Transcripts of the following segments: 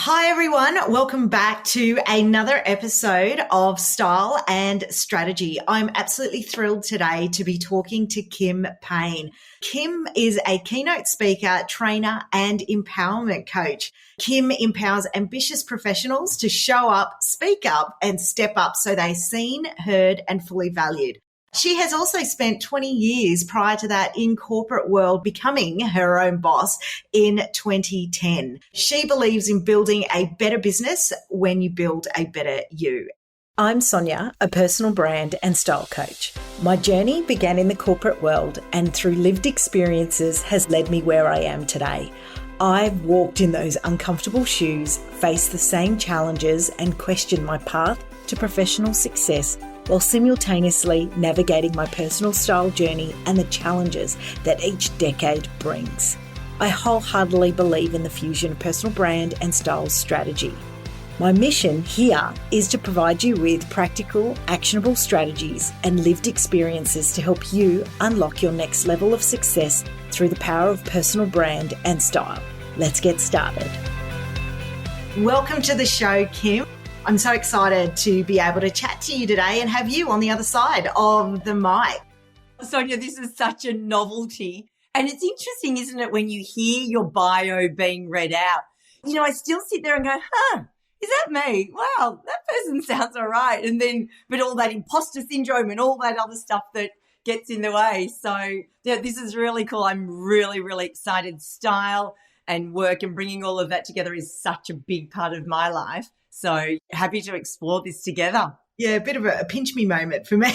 Hi, everyone. Welcome back to another episode of Style and Strategy. I'm absolutely thrilled today to be talking to Kim Payne. Kim is a keynote speaker, trainer, and empowerment coach. Kim empowers ambitious professionals to show up, speak up, and step up so they're seen, heard, and fully valued. She has also spent 20 years prior to that in corporate world, becoming her own boss in 2010. She believes in building a better business when you build a better you. I'm Sonia, a personal brand and style coach. My journey began in the corporate world and through lived experiences has led me where I am today. I've walked in those uncomfortable shoes, faced the same challenges and questioned my path to professional success while simultaneously navigating my personal style journey and the challenges that each decade brings. I wholeheartedly believe in the fusion of personal brand and style strategy. My mission here is to provide you with practical, actionable strategies and lived experiences to help you unlock your next level of success through the power of personal brand and style. Let's get started. Welcome to the show, Kim. I'm so excited to be able to chat to you today and have you on the other side of the mic. Sonia, this is such a novelty. And it's interesting, isn't it, when you hear your bio being read out? You know, I still sit there and go, is that me? Wow, that person sounds all right. And then, but all that imposter syndrome and all that other stuff that gets in the way. So yeah, this is really cool. I'm really, really excited. Style and work and bringing all of that together is such a big part of my life. So happy to explore this together. Yeah, a bit of a pinch me moment for me.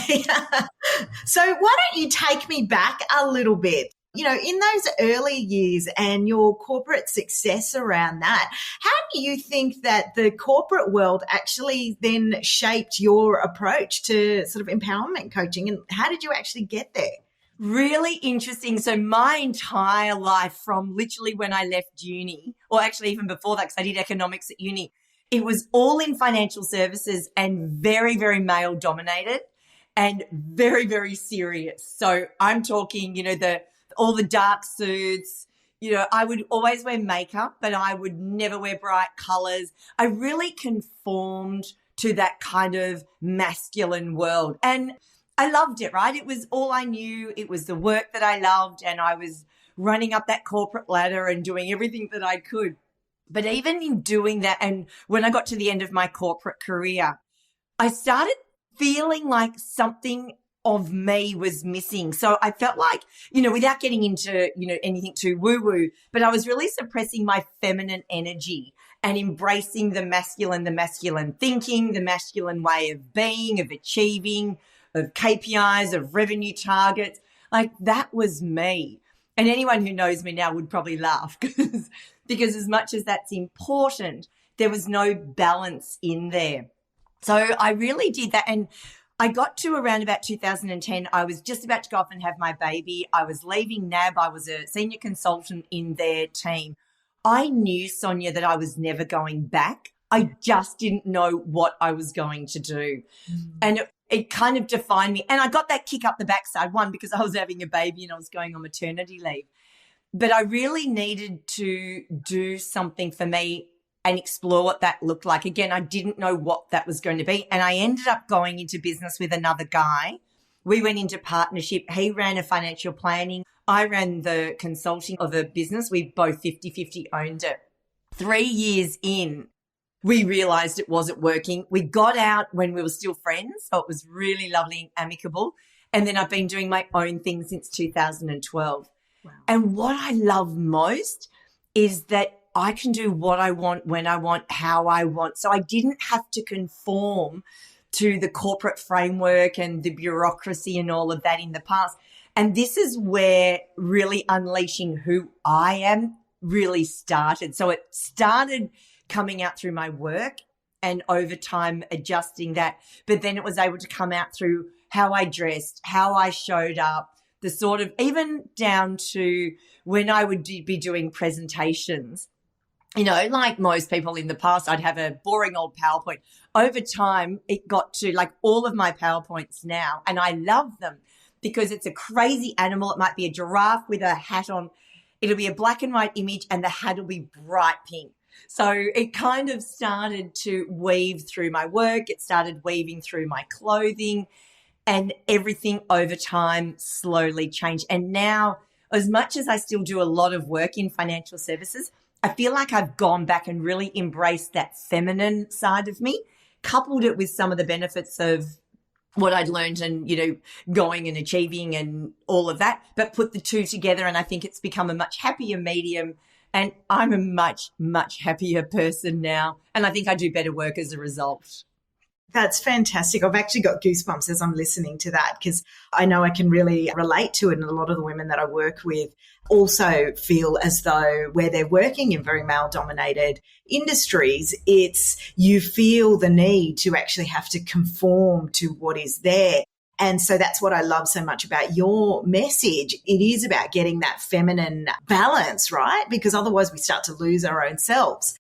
So why don't you take me back a little bit? You know, in those early years and your corporate success around that, how do you think that the corporate world actually then shaped your approach to sort of empowerment coaching, and how did you actually get there? Really interesting. So my entire life, from literally when I left uni, or actually even before that, because I did economics at uni, it was all in financial services and very, very male dominated and very, very serious. So I'm talking, you know, all the dark suits. You know, I would always wear makeup, but I would never wear bright colors. I really conformed to that kind of masculine world. And I loved it, right? It was all I knew. It was the work that I loved. And I was running up that corporate ladder and doing everything that I could. But even in doing that, and when I got to the end of my corporate career, I started feeling like something of me was missing. So I felt like, you know, without getting into, you know, anything too woo-woo, but I was really suppressing my feminine energy and embracing the masculine thinking, the masculine way of being, of achieving, of KPIs, of revenue targets. Like that was me. And anyone who knows me now would probably laugh because as much as that's important, there was no balance in there. So I really did that. And I got to around about 2010. I was just about to go off and have my baby. I was leaving NAB. I was a senior consultant in their team. I knew, Sonia, that I was never going back. I just didn't know what I was going to do. And it kind of defined me. And I got that kick up the backside, one, because I was having a baby and I was going on maternity leave. But I really needed to do something for me and explore what that looked like. Again, I didn't know what that was going to be. And I ended up going into business with another guy. We went into partnership. He ran a financial planning. I ran the consulting of a business. We both 50-50 owned it. 3 years in, we realized it wasn't working. We got out when we were still friends. So it was really lovely and amicable. And then I've been doing my own thing since 2012. Wow. And what I love most is that I can do what I want, when I want, how I want. So I didn't have to conform to the corporate framework and the bureaucracy and all of that in the past. And this is where really unleashing who I am really started. So it started coming out through my work and over time adjusting that. But then it was able to come out through how I dressed, how I showed up, the sort of, even down to when I would be doing presentations. You know, like most people in the past, I'd have a boring old PowerPoint. Over time, it got to like all of my PowerPoints now, and I love them because it's a crazy animal. It might be a giraffe with a hat on. It'll be a black and white image and the hat will be bright pink. So it kind of started to weave through my work. It started weaving through my clothing, and everything over time slowly changed. And now, as much as I still do a lot of work in financial services, I feel like I've gone back and really embraced that feminine side of me, coupled it with some of the benefits of what I'd learned and, going and achieving and all of that, but put the two together. And I think it's become a much happier medium. And I'm a much, much happier person now. And I think I do better work as a result. That's fantastic. I've actually got goosebumps as I'm listening to that, because I know I can really relate to it. And a lot of the women that I work with also feel as though where they're working in very male-dominated industries, you feel the need to actually have to conform to what is there. And so that's what I love so much about your message. It is about getting that feminine balance, right? Because otherwise we start to lose our own selves.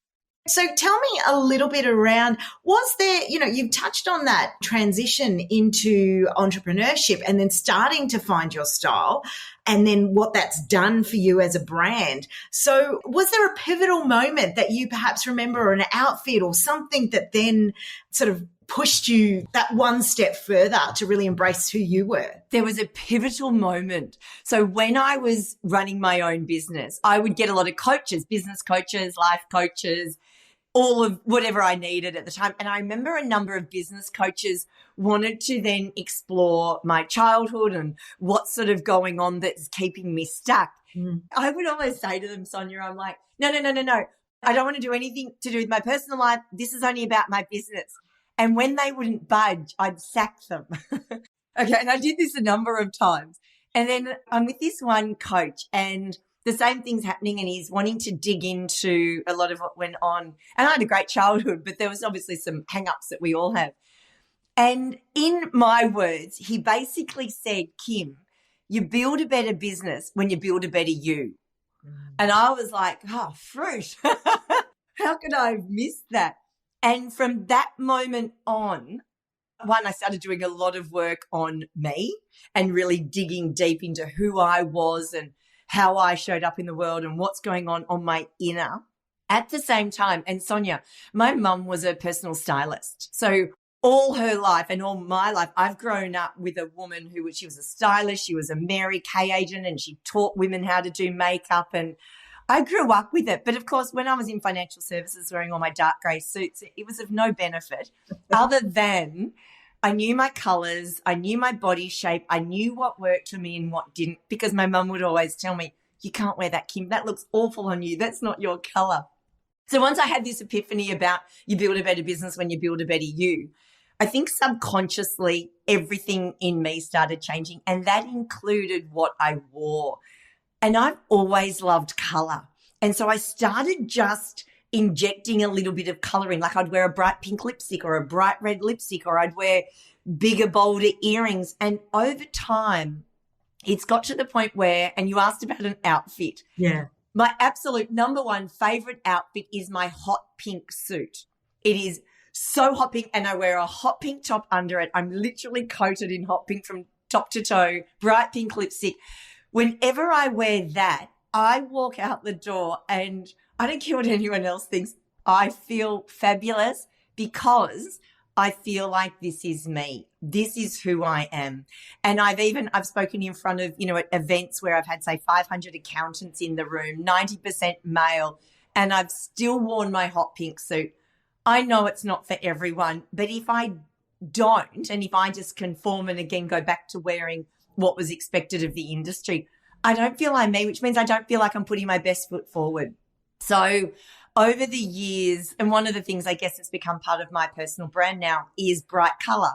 So tell me a little bit around, was there, you've touched on that transition into entrepreneurship and then starting to find your style and then what that's done for you as a brand. So was there a pivotal moment that you perhaps remember, or an outfit or something that then sort of pushed you that one step further to really embrace who you were? There was a pivotal moment. So when I was running my own business, I would get a lot of coaches, business coaches, life coaches, all of whatever I needed at the time. And I remember a number of business coaches wanted to then explore my childhood and what's sort of going on that's keeping me stuck. I would always say to them, Sonia, I'm like, no. I don't want to do anything to do with my personal life. This is only about my business. And when they wouldn't budge, I'd sack them. Okay. And I did this a number of times. And then I'm with this one coach, and the same thing's happening, and he's wanting to dig into a lot of what went on. And I had a great childhood, but there was obviously some hang-ups that we all have. And in my words, he basically said, Kim, you build a better business when you build a better you. And I was like, oh, fruit. How could I have missed that? And from that moment on, I started doing a lot of work on me and really digging deep into who I was and how I showed up in the world and what's going on my inner. At the same time, and Sonia, my mum was a personal stylist. So all her life and all my life, I've grown up with a woman she was a stylist, she was a Mary Kay agent, and she taught women how to do makeup, and I grew up with it. But of course, when I was in financial services wearing all my dark grey suits, it was of no benefit other than I knew my colours, I knew my body shape, I knew what worked for me and what didn't, because my mum would always tell me, you can't wear that, Kim. That looks awful on you. That's not your colour. So once I had this epiphany about you build a better business when you build a better you, I think subconsciously everything in me started changing, and that included what I wore. And I've always loved colour. And so I started just injecting a little bit of colouring, like I'd wear a bright pink lipstick or a bright red lipstick, or I'd wear bigger, bolder earrings. And over time, it's got to the point where, and you asked about an outfit. Yeah. My absolute number one favourite outfit is my hot pink suit. It is so hot pink, and I wear a hot pink top under it. I'm literally coated in hot pink from top to toe, bright pink lipstick. Whenever I wear that, I walk out the door and I don't care what anyone else thinks. I feel fabulous because I feel like this is me. This is who I am. And I've spoken in front of, at events where I've had, say, 500 accountants in the room, 90% male, and I've still worn my hot pink suit. I know it's not for everyone, but if I don't, and if I just conform and again go back to wearing what was expected of the industry, I don't feel I'm me, which means I don't feel like I'm putting my best foot forward. So over the years, and one of the things I guess that's become part of my personal brand now is bright colour,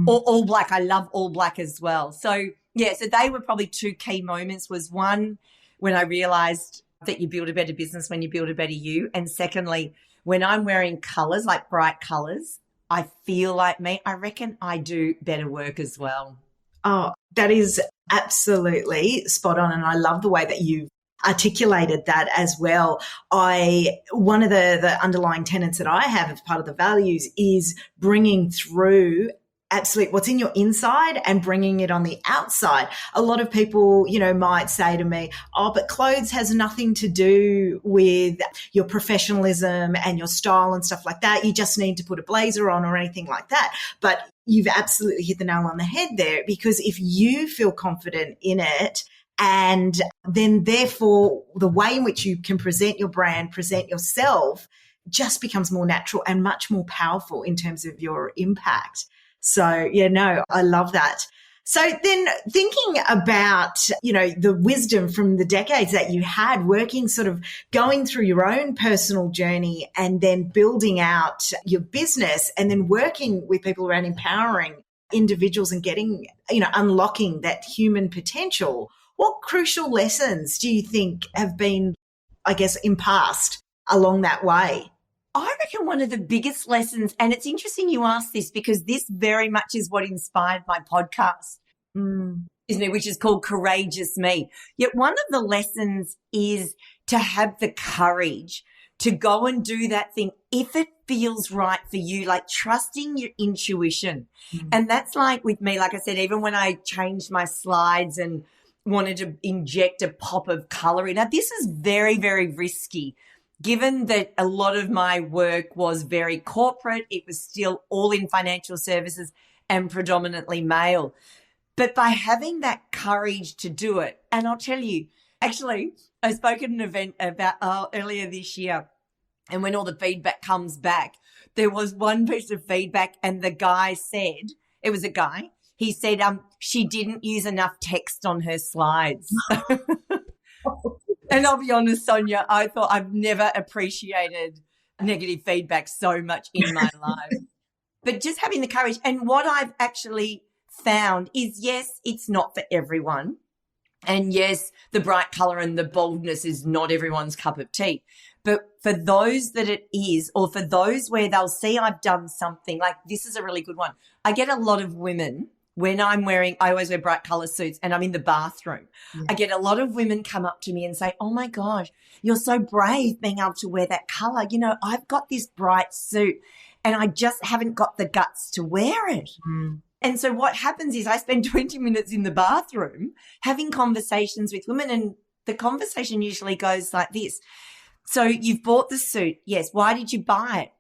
or all black. I love all black as well. So, yeah, so they were probably two key moments. Was one, when I realised that you build a better business when you build a better you. And secondly, when I'm wearing colours, like bright colours, I feel like me. I reckon I do better work as well. Oh, that is absolutely spot on. And I love the way that you've articulated that as well. One of the underlying tenets that I have as part of the values is bringing through absolutely what's in your inside and bringing it on the outside. A lot of people, might say to me, oh, but clothes has nothing to do with your professionalism and your style and stuff like that. You just need to put a blazer on or anything like that. But you've absolutely hit the nail on the head there, because if you feel confident in it, and then therefore the way in which you can present your brand, present yourself, just becomes more natural and much more powerful in terms of your impact. So, I love that. So then thinking about, the wisdom from the decades that you had working, sort of going through your own personal journey and then building out your business and then working with people around empowering individuals and getting, unlocking that human potential, what crucial lessons do you think have been, I guess, passed along that way? I reckon one of the biggest lessons, and it's interesting you ask this because this very much is what inspired my podcast, isn't it? Which is called Courageous Me. Yet one of the lessons is to have the courage to go and do that thing if it feels right for you, like trusting your intuition. And that's like with me, like I said, even when I changed my slides and wanted to inject a pop of color in. Now, this is very, very risky. Given that a lot of my work was very corporate, it was still all in financial services and predominantly male. But by having that courage to do it, and I'll tell you, actually, I spoke at an event about earlier this year, and when all the feedback comes back, there was one piece of feedback, and the guy said, it was a guy, he said, she didn't use enough text on her slides. And I'll be honest, Sonia, I thought I've never appreciated negative feedback so much in my life. But just having the courage. And what I've actually found is, yes, it's not for everyone. And yes, the bright colour and the boldness is not everyone's cup of tea. But for those that it is, or for those where they'll see I've done something, like this is a really good one. I get a lot of women when I always wear bright colour suits and I'm in the bathroom. Yeah. I get a lot of women come up to me and say, oh my gosh, you're so brave being able to wear that colour. I've got this bright suit and I just haven't got the guts to wear it. And so what happens is I spend 20 minutes in the bathroom having conversations with women, and the conversation usually goes like this. So you've bought the suit. Yes. Why did you buy it?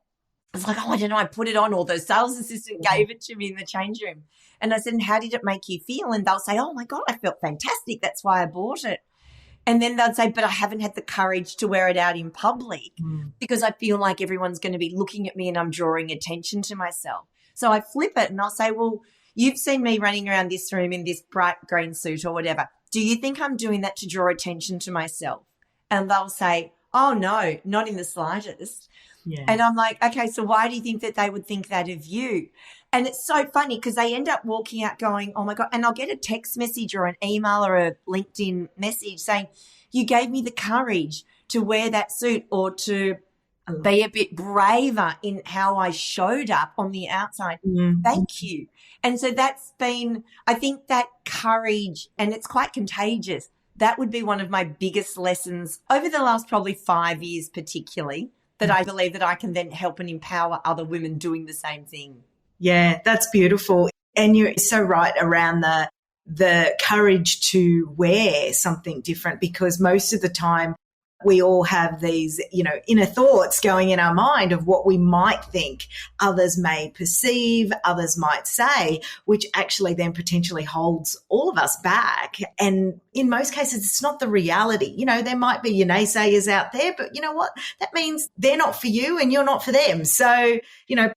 It's like, oh, I don't know. I put it on, or the sales assistant gave it to me in the change room. And I said, and how did it make you feel? And they'll say, oh my God, I felt fantastic. That's why I bought it. And then they'll say, but I haven't had the courage to wear it out in public because I feel like everyone's going to be looking at me and I'm drawing attention to myself. So I flip it and I'll say, well, you've seen me running around this room in this bright green suit or whatever. Do you think I'm doing that to draw attention to myself? And they'll say, oh no, not in the slightest. Yeah. And I'm like, okay, so why do you think that they would think that of you? And it's so funny because they end up walking out going, oh my God, and I'll get a text message or an email or a LinkedIn message saying, you gave me the courage to wear that suit or to be a bit braver in how I showed up on the outside. Thank you. And so that's been, I think that courage, and it's quite contagious. That would be one of my biggest lessons over the last probably 5 years particularly, that I believe that I can then help and empower other women doing the same thing. Yeah, that's beautiful. And you're so right around the courage to wear something different, because most of the time we all have these, inner thoughts going in our mind of what we might think others may perceive, others might say, which actually then potentially holds all of us back. And in most cases, it's not the reality. There might be your naysayers out there, but you know what? That means they're not for you and you're not for them. So,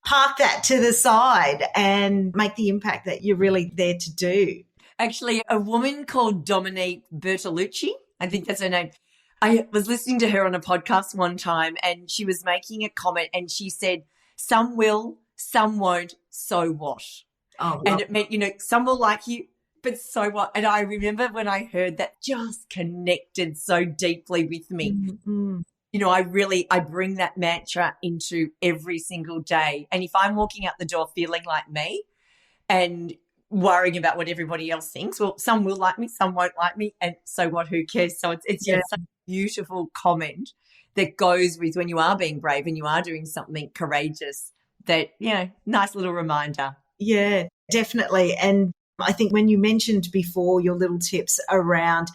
park that to the side and make the impact that you're really there to do. Actually, a woman called Dominique Bertolucci, I think that's her name, I was listening to her on a podcast one time and she was making a comment and she said, some will, some won't, so what? Oh, and it meant, some will like you, but so what? And I remember when I heard that, just connected so deeply with me. Mm-hmm. I bring that mantra into every single day. And if I'm walking out the door feeling like me and worrying about what everybody else thinks, well, some will like me, some won't like me, and so what, who cares? So it's such a beautiful comment that goes with when you are being brave and you are doing something courageous, that, nice little reminder. Yeah, definitely. And I think when you mentioned before your little tips around,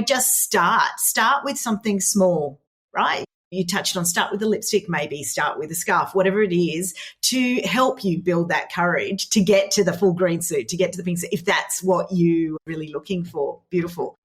just start with something small, right? You touched on start with the lipstick, maybe start with a scarf, whatever it is, to help you build that courage to get to the full green suit, to get to the pink suit, if that's what you're really looking for. Beautiful.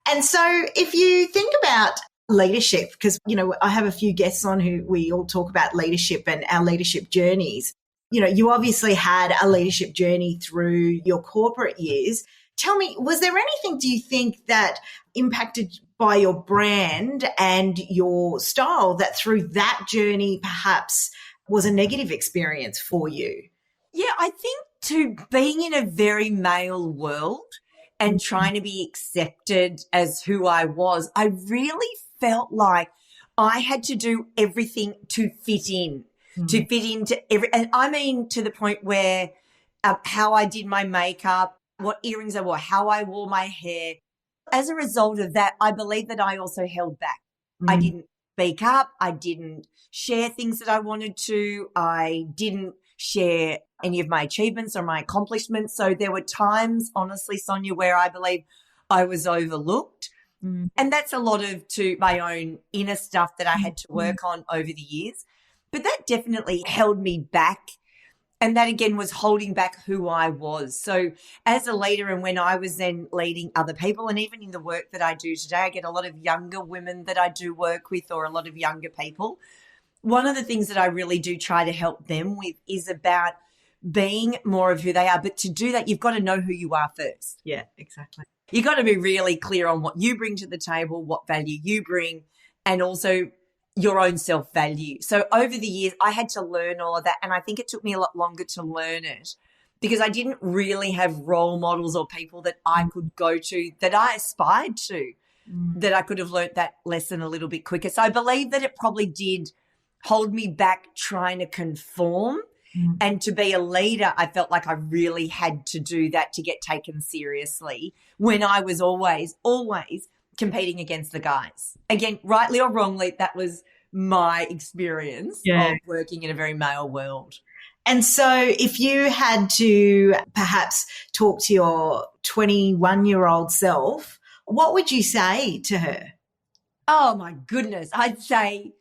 And so if you think about leadership, because, I have a few guests on who we all talk about leadership and our leadership journeys. You obviously had a leadership journey through your corporate years. Tell me, was there anything, do you think, that impacted by your brand and your style that through that journey perhaps was a negative experience for you? Yeah, I think to being in a very male world and trying to be accepted as who I was, I really felt like I had to do everything to fit in, to fit into and I mean to the point where how I did my makeup, what earrings I wore, how I wore my hair. As a result of that, I believe that I also held back. I didn't speak up. I didn't share things that I wanted to. I didn't share any of my achievements or my accomplishments. So there were times, honestly, Sonia, where I believe I was overlooked. And that's a lot of to my own inner stuff that I had to work on over the years. But that definitely held me back. And that, again, was holding back who I was. So as a leader, and when I was then leading other people, and even in the work that I do today, I get a lot of younger women that I do work with, or a lot of younger people. One of the things that I really do try to help them with is about being more of who they are. But to do that, you've got to know who you are first. Yeah, exactly. You've got to be really clear on what you bring to the table, what value you bring, and also your own self-value. So over the years, I had to learn all of that, and I think it took me a lot longer to learn it because I didn't really have role models or people that I could go to that I aspired to, that I could have learnt that lesson a little bit quicker. So I believe that it probably did hold me back trying to conform. And to be a leader, I felt like I really had to do that to get taken seriously when I was always competing against the guys. Again, rightly or wrongly, that was my experience of working in a very male world. And so if you had to perhaps talk to your 21-year-old self, what would you say to her? Oh, my goodness. I'd say,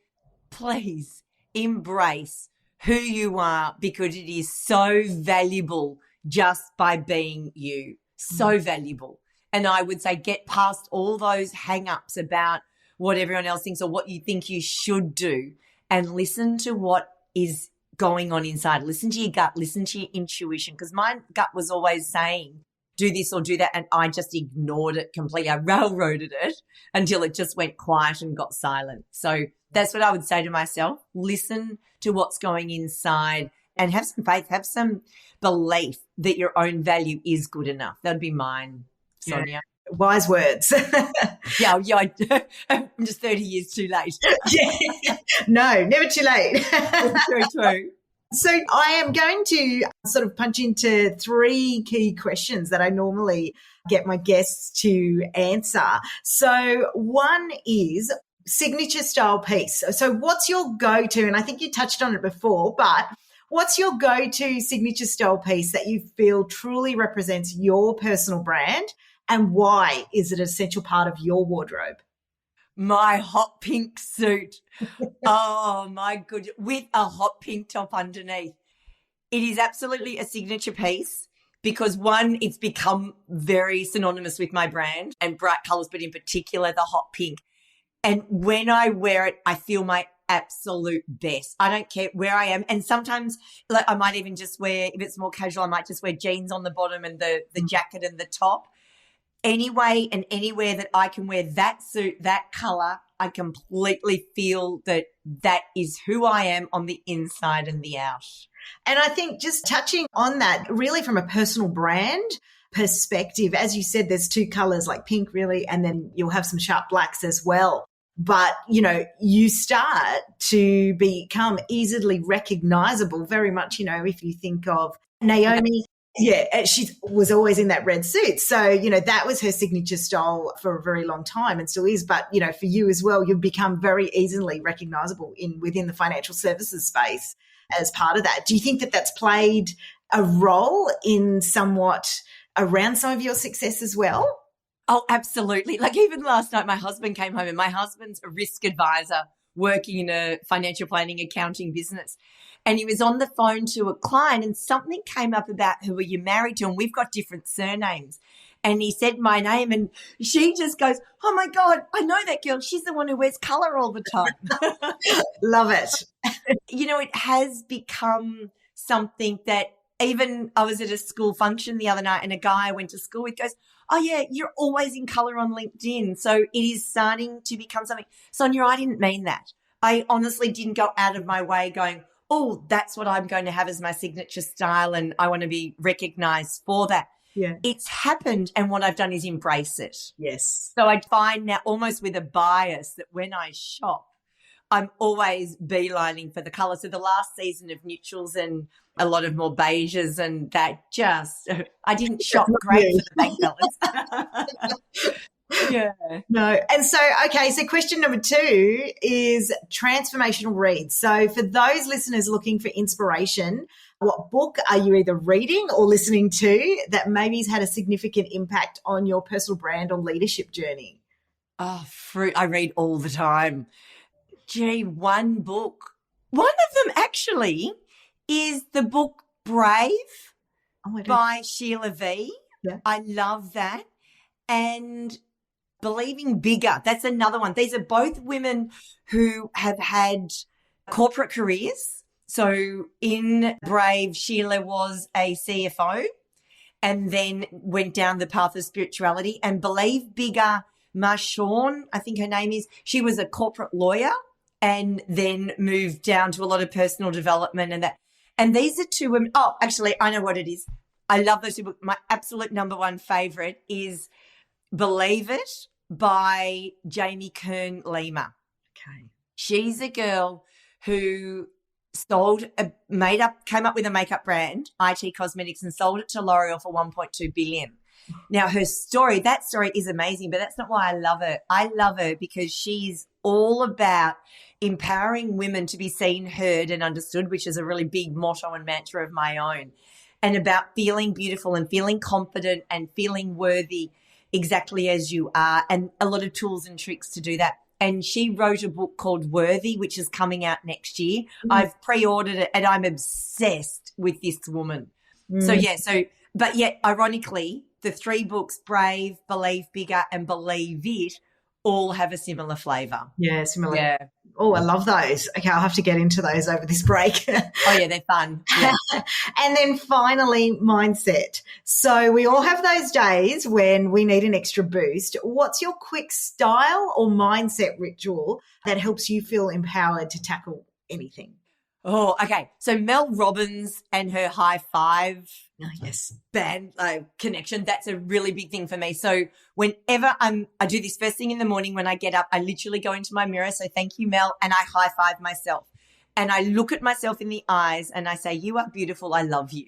please embrace who you are, because it is so valuable just by being you. So valuable. And I would say get past all those hang-ups about what everyone else thinks or what you think you should do, and listen to what is going on inside. Listen to your gut, listen to your intuition, because my gut was always saying, do this or do that, and I just ignored it completely. I railroaded it until it just went quiet and got silent. So that's what I would say to myself. Listen to what's going inside and have some faith, have some belief that your own value is good enough. That'd be mine, Sonia. Yeah. Wise words. Yeah, I'm just 30 years too late. Yeah. No, never too late. True. So I am going to sort of punch into 3 key questions that I normally get my guests to answer. So one is signature style piece. So what's your go-to? And I think you touched on it before, but what's your go-to signature style piece that you feel truly represents your personal brand, and why is it an essential part of your wardrobe? My hot pink suit. Oh, my goodness. With a hot pink top underneath. It is absolutely a signature piece because, one, it's become very synonymous with my brand and bright colours, but in particular the hot pink. And when I wear it, I feel my absolute best. I don't care where I am. And sometimes like I might even just wear, if it's more casual, I might just wear jeans on the bottom and the jacket and the top. Anyway and anywhere that I can wear that suit, that colour, I completely feel that that is who I am on the inside and the out. And I think just touching on that, really from a personal brand perspective, as you said, there's 2 colours like pink really, and then you'll have some sharp blacks as well. But, you know, you start to become easily recognisable very much, you know, if you think of Naomi. Yeah, she was always in that red suit. So, you know, that was her signature style for a very long time and still is. But, you know, for you as well, you've become very easily recognisable within the financial services space as part of that. Do you think that that's played a role in somewhat around some of your success as well? Oh, absolutely. Like even last night, my husband came home, and my husband's a risk advisor working in a financial planning accounting business. And he was on the phone to a client, and something came up about who are you married to, and we've got different surnames. And he said my name, and she just goes, "Oh my God, I know that girl. She's the one who wears colour all the time." Love it. You know, it has become something that even I was at a school function the other night, and a guy I went to school with goes, "Oh yeah, you're always in colour on LinkedIn." So it is starting to become something. Sonia, I didn't mean that. I honestly didn't go out of my way going, "Oh, that's what I'm going to have as my signature style, and I want to be recognised for that." Yeah. It's happened, and what I've done is embrace it. Yes. So I find now almost with a bias that when I shop, I'm always beelining for the colour. So the last season of neutrals and a lot of more beiges, and that just, I didn't shop great for the bank balance. Yeah. No. And so, okay, so question number 2 is transformational reads. So for those listeners looking for inspiration, what book are you either reading or listening to that maybe has had a significant impact on your personal brand or leadership journey? Oh, fruit. I read all the time. Gee, one book. One of them actually is the book Brave by Sheila V. Yeah. I love that. And Believing Bigger. That's another one. These are both women who have had corporate careers. So in Brave, Sheila was a CFO and then went down the path of spirituality. And Believe Bigger, Marshawn, I think her name is, she was a corporate lawyer and then moved down to a lot of personal development and that. And these are two women. Oh, actually, I know what it is. I love those two books. My absolute number one favourite is Believe It by Jamie Kern Lima. Okay. She's a girl who came up with a makeup brand, IT Cosmetics, and sold it to L'Oreal for $1.2 billion. Now, that story is amazing, but that's not why I love her. I love her because she's all about empowering women to be seen, heard, and understood, which is a really big motto and mantra of my own, and about feeling beautiful and feeling confident and feeling worthy exactly as you are, and a lot of tools and tricks to do that. And she wrote a book called Worthy, which is coming out next year. I've pre-ordered it and I'm obsessed with this woman. But yet, ironically, the 3 books, Brave, Believe Bigger, and Believe It, all have a similar flavour. Yeah, similar. Yeah. Oh, I love those. Okay, I'll have to get into those over this break. Oh, yeah, they're fun. Yeah. And then finally, mindset. So we all have those days when we need an extra boost. What's your quick style or mindset ritual that helps you feel empowered to tackle anything? Oh, okay. So Mel Robbins and her high five band connection, that's a really big thing for me. So whenever I do this first thing in the morning when I get up, I literally go into my mirror, so thank you, Mel, and I high five myself. And I look at myself in the eyes and I say, you are beautiful, I love you.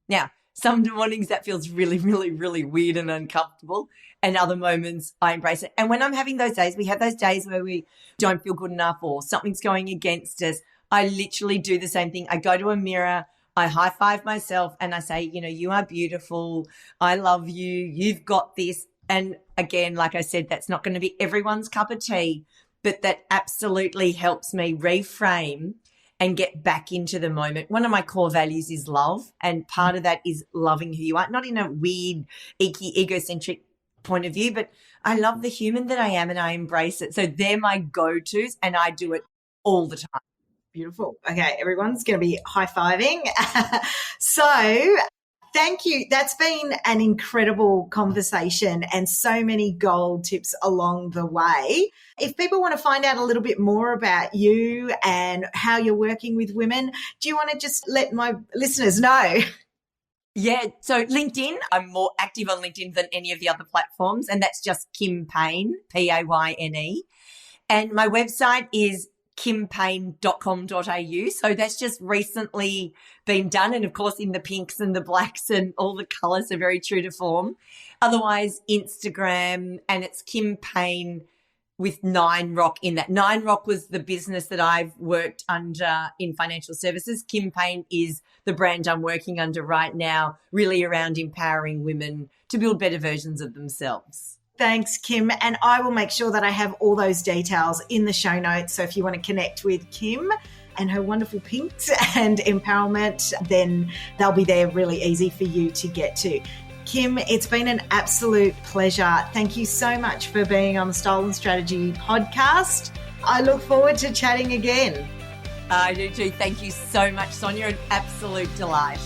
Now, some mornings that feels really, really, really weird and uncomfortable, and other moments I embrace it. And when I'm having those days, we have those days where we don't feel good enough or something's going against us, I literally do the same thing. I go to a mirror, I high five myself and I say, you are beautiful. I love you. You've got this. And again, like I said, that's not going to be everyone's cup of tea, but that absolutely helps me reframe and get back into the moment. One of my core values is love. And part of that is loving who you are, not in a weird, icky, egocentric point of view, but I love the human that I am and I embrace it. So they're my go-tos and I do it all the time. Beautiful. Okay, everyone's going to be high-fiving. So thank you. That's been an incredible conversation and so many gold tips along the way. If people want to find out a little bit more about you and how you're working with women, do you want to just let my listeners know? Yeah, so LinkedIn, I'm more active on LinkedIn than any of the other platforms, and that's just Kim Payne, Payne. And my website is kimpayne.com.au. So that's just recently been done. And of course, in the pinks and the blacks and all the colours are very true to form. Otherwise, Instagram, and it's Kim Payne with Nine Rock in that. Nine Rock was the business that I've worked under in financial services. Kim Payne is the brand I'm working under right now, really around empowering women to build better versions of themselves. Thanks, Kim. And I will make sure that I have all those details in the show notes. So if you want to connect with Kim and her wonderful pinks and empowerment, then they'll be there really easy for you to get to. Kim, it's been an absolute pleasure. Thank you so much for being on the Style and Strategy podcast. I look forward to chatting again. I do too. Thank you so much, Sonia. An absolute delight.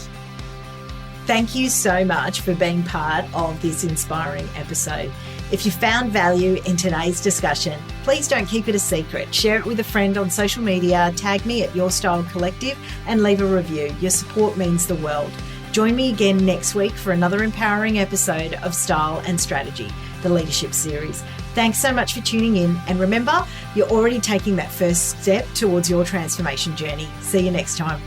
Thank you so much for being part of this inspiring episode. If you found value in today's discussion, please don't keep it a secret. Share it with a friend on social media, tag me at Your Style Collective, and leave a review. Your support means the world. Join me again next week for another empowering episode of Style and Strategy, the leadership series. Thanks so much for tuning in. And remember, you're already taking that first step towards your transformation journey. See you next time.